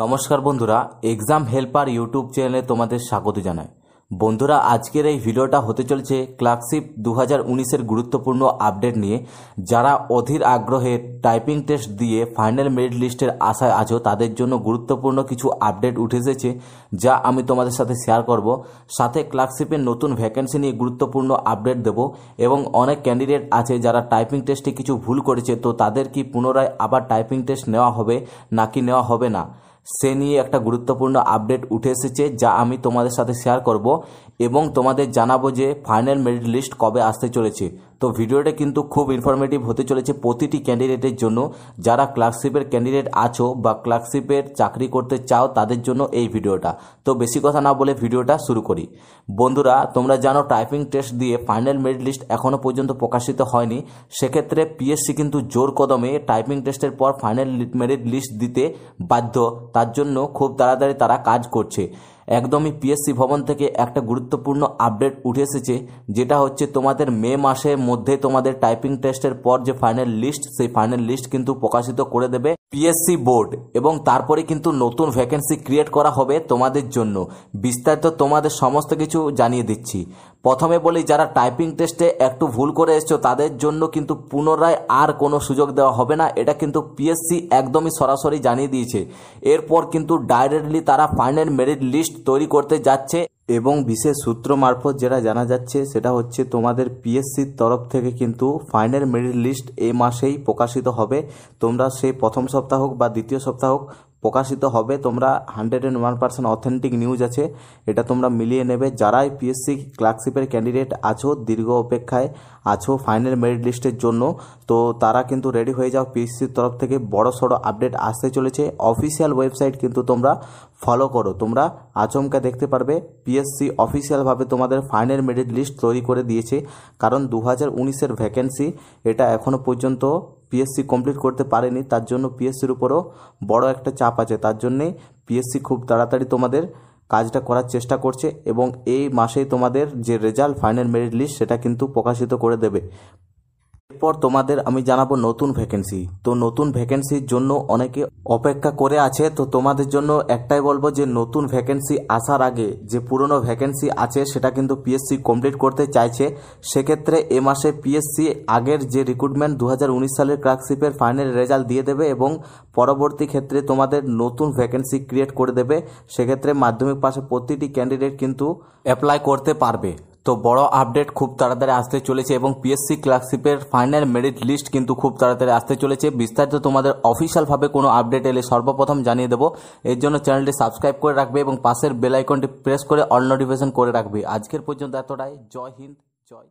নমস্কার বন্ধুরা, exam helper YouTube চ্যানেলে তোমাদের স্বাগত জানাই। বন্ধুরা, আজকের এই ভিডিওটা হতে চলেছে ক্লার্কশিপ 2019-এর গুরুত্বপূর্ণ আপডেট নিয়ে। যারা অধীর আগ্রহে টাইপিং টেস্ট দিয়ে ফাইনাল মেরিট লিস্টের আশায় আছো তাদের জন্য গুরুত্বপূর্ণ কিছু আপডেট উঠে এসেছে, যা আমি তোমাদের সাথে শেয়ার করব। সাথে ক্লার্কশিপের নতুন ভ্যাকেন্সি নিয়ে গুরুত্বপূর্ণ আপডেট দেব এবং অনেক ক্যান্ডিডেট আছে যারা টাইপিং টেস্টে কিছু ভুল করেছে, তো তাদের কি পুনরায় আবার টাইপিং টেস্ট নেওয়া হবে নাকি নেওয়া হবে না, সে নিয়ে একটা গুরুত্বপূর্ণ আপডেট উঠে এসেছে, যা আমি তোমাদের সাথে শেয়ার করব এবং তোমাদের জানাবো যে ফাইনাল মেরিট লিস্ট কবে আসতে চলেছে। তো ভিডিওটা কিন্তু খুব ইনফরমেটিভ হতে চলেছে প্রতিটি ক্যান্ডিডেটের জন্য। যারা ক্লার্কশিপের ক্যান্ডিডেট আছো বা ক্লার্কশিপের চাকরি করতে চাও তাদের জন্য এই ভিডিওটা। তো বেশি কথা না বলে ভিডিওটা শুরু করি। বন্ধুরা, তোমরা জানো টাইপিং টেস্ট দিয়ে ফাইনাল মেরিট লিস্ট এখনও পর্যন্ত প্রকাশিত হয়নি। সেক্ষেত্রে পিএসসি কিন্তু জোর কদমে টাইপিং টেস্টের পর ফাইনাল মেরিট লিস্ট দিতে বাধ্য। তার জন্য খুব তাড়াতাড়ি তারা কাজ করছে। একদমই পিএসসি ভবন থেকে একটা গুরুত্বপূর্ণ আপডেট উঠে এসেছে, যেটা হচ্ছে তোমাদের মে মাসের মধ্যে তোমাদের টাইপিং টেস্টের পর যে ফাইনাল লিস্ট, সেই ফাইনাল লিস্ট কিন্তু প্রকাশিত করে দেবে পিএসসি বোর্ড এবং তারপরে কিন্তু নতুন ভ্যাকেন্সি ক্রিয়েট করা হবে তোমাদের জন্য। বিস্তারিত তোমাদের সমস্ত কিছু জানিয়ে দিচ্ছি। প্রথমে বলি, যারা টাইপিং টেস্টে একটু ভুল করে এসছো তাদের জন্য কিন্তু পুনরায় আর কোনো সুযোগ দেওয়া হবে না। এটা কিন্তু পিএসসি একদমই সরাসরি জানিয়ে দিয়েছে। এরপর কিন্তু ডাইরেক্টলি তারা ফাইনাল মেরিট লিস্ট তৈরি করতে যাচ্ছে এবং বিশেষ সূত্র মারফত যেটা জানা যাচ্ছে সেটা হচ্ছে তোমাদের পিএসসির তরফ থেকে কিন্তু ফাইনাল মেরিট লিস্ট এই মাসেই প্রকাশিত হবে। তোমরা সেই প্রথম সপ্তাহ হোক বা দ্বিতীয় সপ্তাহ হোক প্রকাশিত হবে। তোমরা 101% অথেন্টিক নিউজ আছে, এটা তোমরা মিলিয়ে নেবে। যারাই পিএসসি ক্লার্কশিপের ক্যান্ডিডেট আছো, দীর্ঘ অপেক্ষায় আছো ফাইনাল মেরিট লিস্টের জন্য, তো তারা কিন্তু রেডি হয়ে যাও। পিএসসির তরফ থেকে বড় সড়ো আপডেট আসতে চলেছে। অফিসিয়াল ওয়েবসাইট কিন্তু তোমরা ফলো করো, তোমরা আচমকা দেখতে পারবে পিএসসি অফিসিয়ালভাবে তোমাদের ফাইনাল মেরিট লিস্ট তৈরি করে দিয়েছে। কারণ 2019-এর ভ্যাকেন্সি এটা এখনও পর্যন্ত পিএসসি কমপ্লিট করতে পারেনি, তার জন্য পিএসসির উপরও বড় একটা চাপ আছে। তার জন্যে পিএসসি খুব তাড়াতাড়ি তোমাদের কাজটা করার চেষ্টা করছে এবং এই মাসেই তোমাদের যে রেজাল্ট ফাইনাল মেরিট লিস্ট সেটা কিন্তু প্রকাশিত করে দেবে। এরপর তোমাদের আমি জানাবো নতুন ভ্যাকেন্সি। তো নতুন ভ্যাকেন্সির জন্য অনেকে অপেক্ষা করে আছে। তো তোমাদের জন্য একটাই বলবো যে নতুন ভ্যাকেন্সি আসার আগে যে পুরনো ভ্যাকেন্সি আছে সেটা কিন্তু পিএসসি কমপ্লিট করতে চাইছে। সেক্ষেত্রে এ মাসে পিএসসি আগের যে রিক্রুটমেন্ট 2019 সালের ক্লার্কশিপের ফাইনাল রেজাল্ট দিয়ে দেবে এবং পরবর্তী ক্ষেত্রে তোমাদের নতুন ভ্যাকেন্সি ক্রিয়েট করে দেবে। সেক্ষেত্রে মাধ্যমিক পাশে প্রতিটি ক্যান্ডিডেট কিন্তু অ্যাপ্লাই করতে পারবে। তো বড় আপডেট খুব তাড়াতাড়ি আসতে চলেছে এবং পিএসসি ক্লার্কশিপের ফাইনাল মেরিট লিস্ট কিন্তু খুব তাড়াতাড়ি আসতে চলেছে। বিস্তারিত তোমাদের অফিসিয়ালভাবে কোনো আপডেট এলে সর্বপ্রথম জানিয়ে দেবো। এর জন্য চ্যানেলটি সাবস্ক্রাইব করে রাখবে এবং পাশের বেল আইকনটি প্রেস করে অল নোটিফিকেশন করে রাখবে। আজকের পর্যন্ত এতটাই। জয় হিন্দ, জয়।